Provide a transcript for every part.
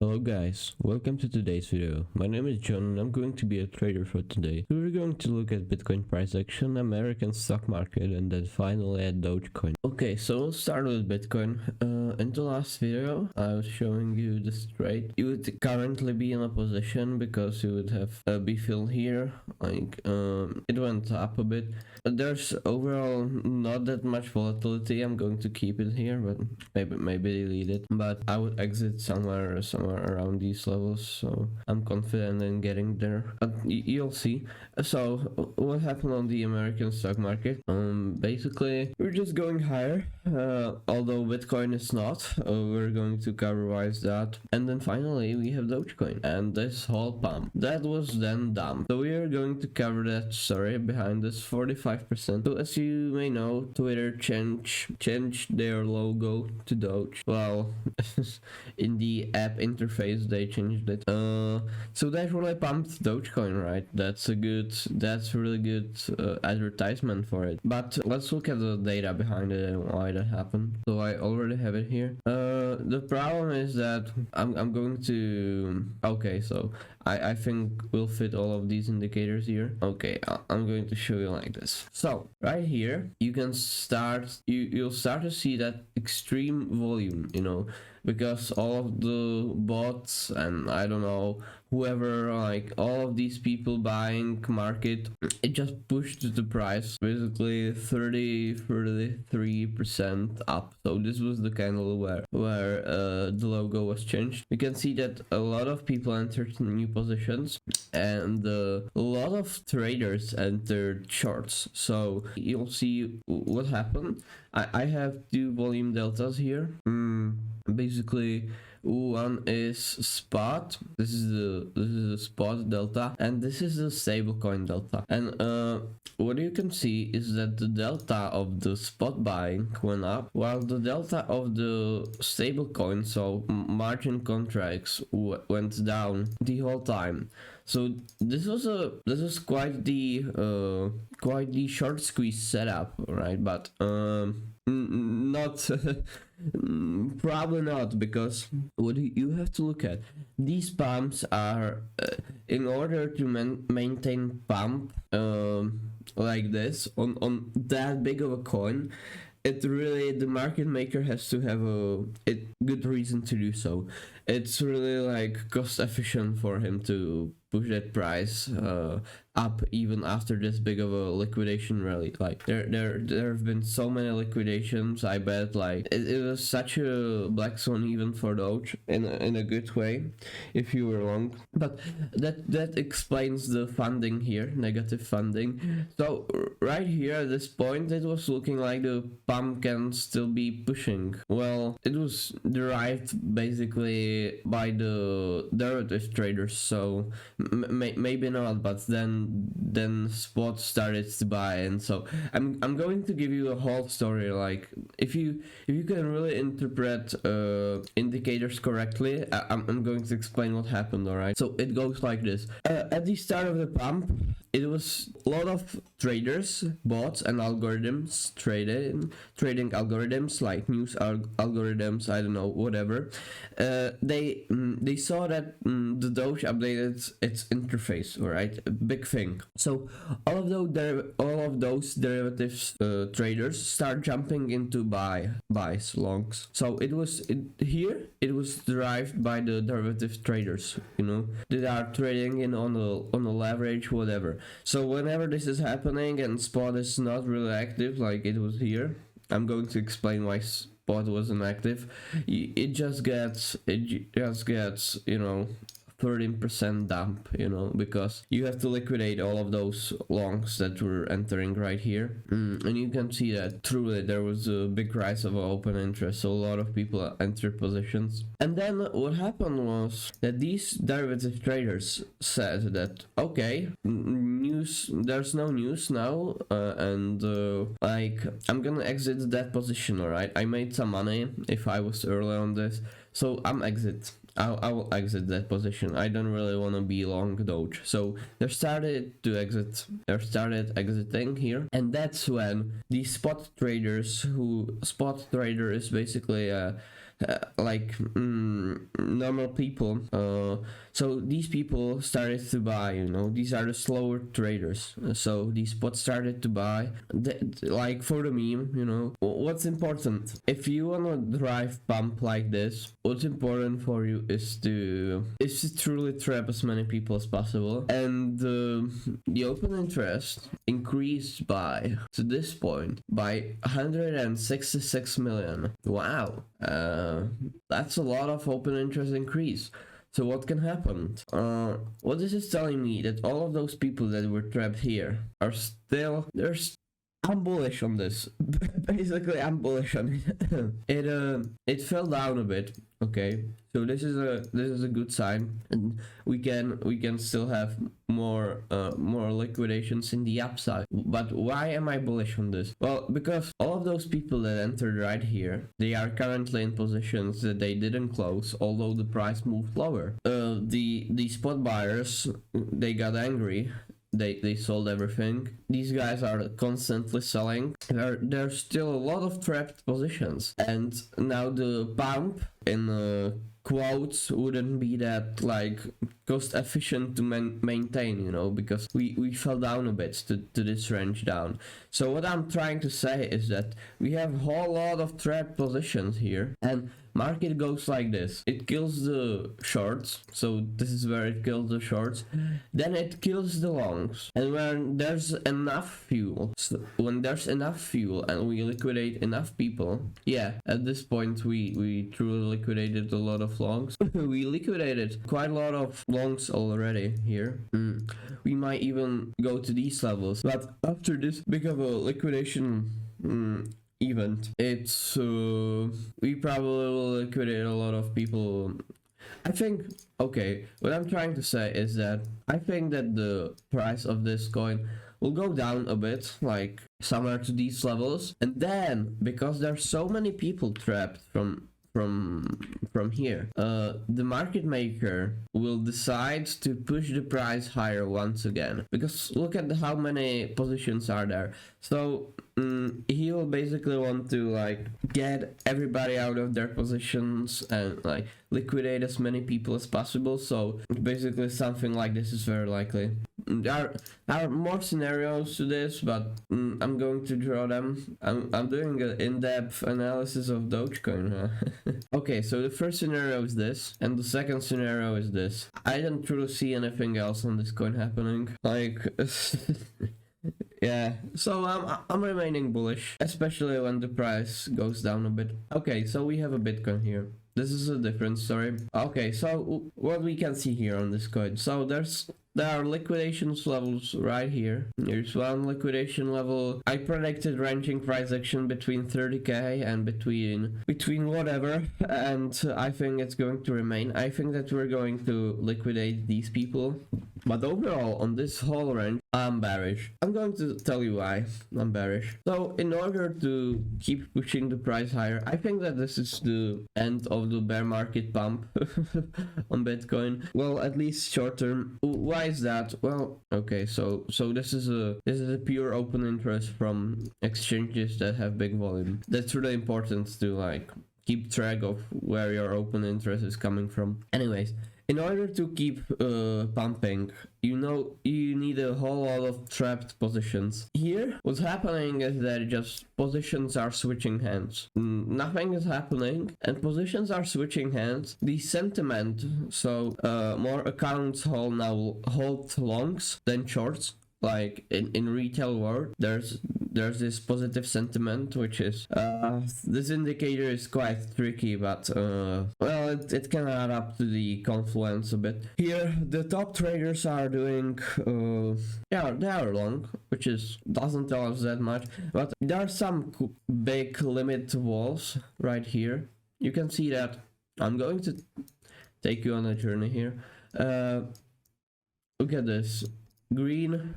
Hello guys, welcome to today's video. My name is John and I'm going to be a trader for today. We're going to look at Bitcoin price action, American stock market, and then finally at Dogecoin. Okay, so we'll start with Bitcoin. In the last video I was showing you this trade. You would currently be in a position because you would have a B fill here, it went up a bit. There's overall not that much volatility. I'm going to keep it here, but maybe delete it. But I would exit somewhere around these levels, so I'm confident in getting there. But you'll see. So what happened on the American stock market? Basically we're just going higher. Although Bitcoin is not, we're going to cover-wise that. And then finally we have Dogecoin and this whole pump that was then dumped. So we are going to cover that story behind this 45%. So as you may know, Twitter changed their logo to Doge. Well, in the app interface they changed it. So that really pumped Dogecoin, right? That's really good advertisement for it. But let's look at the data behind it and why that happened. So I already have it here. The problem is that I'm going to, okay, so I think we'll fit all of these indicators here. Okay, I'm going to show you like this. So right here you can you'll start to see that extreme volume, because all of the bots and I don't know, whoever, like all of these people buying market, it just pushed the price basically 33% up. So this was the candle where the logo was changed. You can see that a lot of people entered new positions and a lot of traders entered shorts. So you'll see what happened. I have two volume deltas here. Basically one is spot. This is the spot delta, and this is the stablecoin delta. And what you can see is that the delta of the spot buying went up, while the delta of the stablecoin, so margin contracts, went down the whole time. So this was quite the short squeeze setup, right? But not probably not, because what you have to look at, these pumps are in order to maintain pump like this on that big of a coin. It really, the market maker has to have a good reason to do so. It's really like cost efficient for him to push that price up even after this big of a liquidation rally. Like there have been so many liquidations. I bet like it was such a black swan even for Doge in a good way if you were long. But that explains the funding here, negative funding. So right here at this point it was looking like the pump can still be pushing. Well, it was derived basically by the derivative traders, so maybe not, but then spot started to buy. And so I'm going to give you a whole story. Like if you can really interpret indicators correctly, I'm going to explain what happened. All right, so it goes like this. At the start of the pump, it was a lot of traders, bots and algorithms trading algorithms like news algorithms, I don't know, whatever. They saw that the Doge updated its interface, alright, a big thing. So all of those derivatives traders start jumping into buys, longs. So it was derived by the derivative traders, that are trading in on a leverage, whatever. So whenever this is happening and spot is not really active like it was here, I'm going to explain why spot wasn't active. It just gets 13% dump, because you have to liquidate all of those longs that were entering right here. And you can see that truly there was a big rise of open interest, so a lot of people entered positions. And then what happened was that these derivative traders said that, okay, there's no news now, and I'm gonna exit that position, alright? I made some money if I was early on this, so I will exit that position. I don't really want to be long Doge. So they started exiting here, and that's when the spot trader is basically normal people. So these people started to buy, you know, these are the slower traders. So these bots started to buy, like for the meme, you know. What's important? If you wanna drive pump like this, what's important for you is to truly trap as many people as possible. And the open interest increased by, to this point, by 166 million. Wow, that's a lot of open interest increase. So what can happen? What this is telling me that all of those people that were trapped here are still, I'm bullish on this. Basically, I'm bullish on it. It fell down a bit. Okay, so this is a good sign, and we can still have more liquidations in the upside. But why am I bullish on this? Well, because all of those people that entered right here, they are currently in positions that they didn't close, although the price moved lower. The spot buyers, they got angry. They sold everything. These guys are constantly selling. There's still a lot of trapped positions, and now the pump in quotes wouldn't be that like cost efficient to maintain, you know, because we fell down a bit to this range down. So what I'm trying to say is that we have a whole lot of trapped positions here, and market goes like this. It kills the shorts, so this is where it kills the shorts. Then it kills the longs, and when there's enough fuel, and we liquidate enough people, yeah, at this point we truly liquidated a lot of longs. We liquidated quite a lot of longs already here. We might even go to these levels, but after this big of a liquidation event, it's we probably will liquidate a lot of people. I think, okay, what I'm trying to say is that I think that the price of this coin will go down a bit, like somewhere to these levels, and then because there's so many people trapped from here, the market maker will decide to push the price higher once again, because look at how many positions are there. So he will basically want to like get everybody out of their positions and like liquidate as many people as possible. So basically something like this is very likely. There are more scenarios to this, but I'm going to draw them. I'm doing an in-depth analysis of Dogecoin. Okay, so the first scenario is this, and the second scenario is this. I don't truly see anything else on this coin happening. Like, yeah, so I'm remaining bullish, especially when the price goes down a bit. Okay, so we have a Bitcoin here. This is a different story. Okay, so what we can see here on this coin. So there are liquidations levels right here. Here's one liquidation level. I predicted ranging price action between 30k and between whatever, and I think it's going to remain. I think that we're going to liquidate these people. But overall, on this whole range, I'm bearish. I'm going to tell you why I'm bearish. So in order to keep pushing the price higher, I think that this is the end of the bear market pump on Bitcoin. Well, at least short term. Why is that? Well, okay, so this is a pure open interest from exchanges that have big volume. That's really important to like keep track of where your open interest is coming from. Anyways, in order to keep pumping, you need a whole lot of trapped positions. Here, what's happening is that just positions are switching hands. Nothing is happening, and positions are switching hands. The sentiment, so more accounts hold longs than shorts. Like in retail world, there's this positive sentiment, which is this indicator is quite tricky, but well, it can add up to the confluence a bit. Here the top traders are doing yeah, they are long, which doesn't tell us that much, but there are some big limit walls right here. You can see that. I'm going to take you on a journey here. Look at this. Green,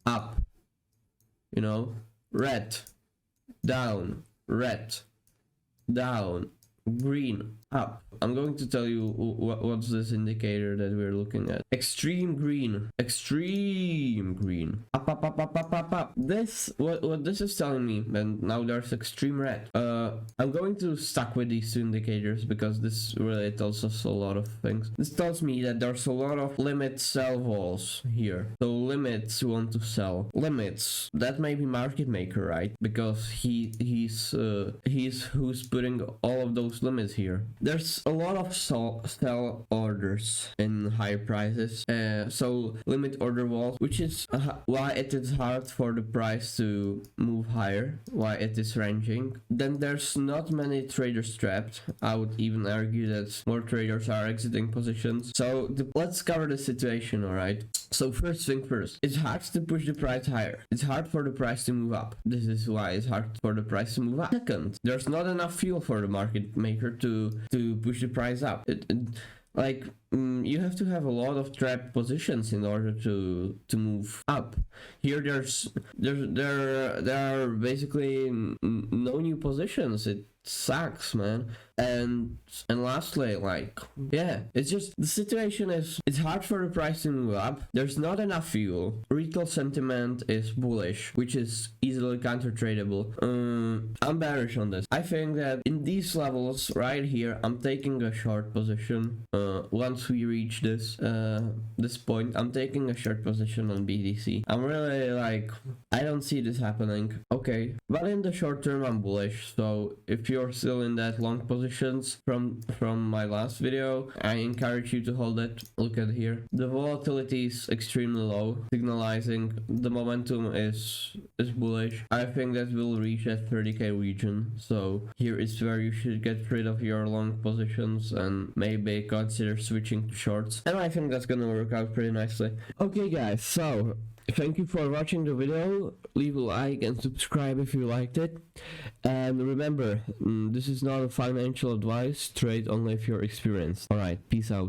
up, you know, red, down, green, up. I'm going to tell you what's this indicator that we're looking at. Extreme green. Extreme green. Up, up, up, up, up, up, up. This, what this is telling me, and now there's extreme red. I'm going to stuck with these two indicators because this really tells us a lot of things. This tells me that there's a lot of limit sell walls here. So limits want to sell. Limits, that may be market maker, right? Because he's who's putting all of those limits here. There's a lot of sell orders in high prices. So limit order walls, which is why it is hard for the price to move higher, why it is ranging. Then there's not many traders trapped. I would even argue that more traders are exiting positions. So let's cover the situation, alright? So first thing first, it's hard to push the price higher. It's hard for the price to move up. This is why it's hard for the price to move up. Second, there's not enough fuel for the market maker to push the price up. You have to have a lot of trapped positions in order to move up. Here there are basically no new positions. It sucks, man. And lastly, it's just the situation is it's hard for the price to move up. There's not enough fuel. Retail sentiment is bullish, which is easily counter tradable. I'm bearish on this. I think that in these levels right here, I'm taking a short position. Once we reach this point, I'm taking a short position on BTC. I'm really I don't see this happening. Okay, but in the short term, I'm bullish. So if you're still in that long positions from my last video, I encourage you to hold it. Look at here, the volatility is extremely low, signalizing the momentum is bullish. I think that will reach that 30k region, so here is where you should get rid of your long positions and maybe consider switching to shorts, and I think that's gonna work out pretty nicely. Okay guys, so thank you for watching the video. Leave a like and subscribe if you liked it. And remember, this is not a financial advice. Trade only if you're experienced. Alright, peace out.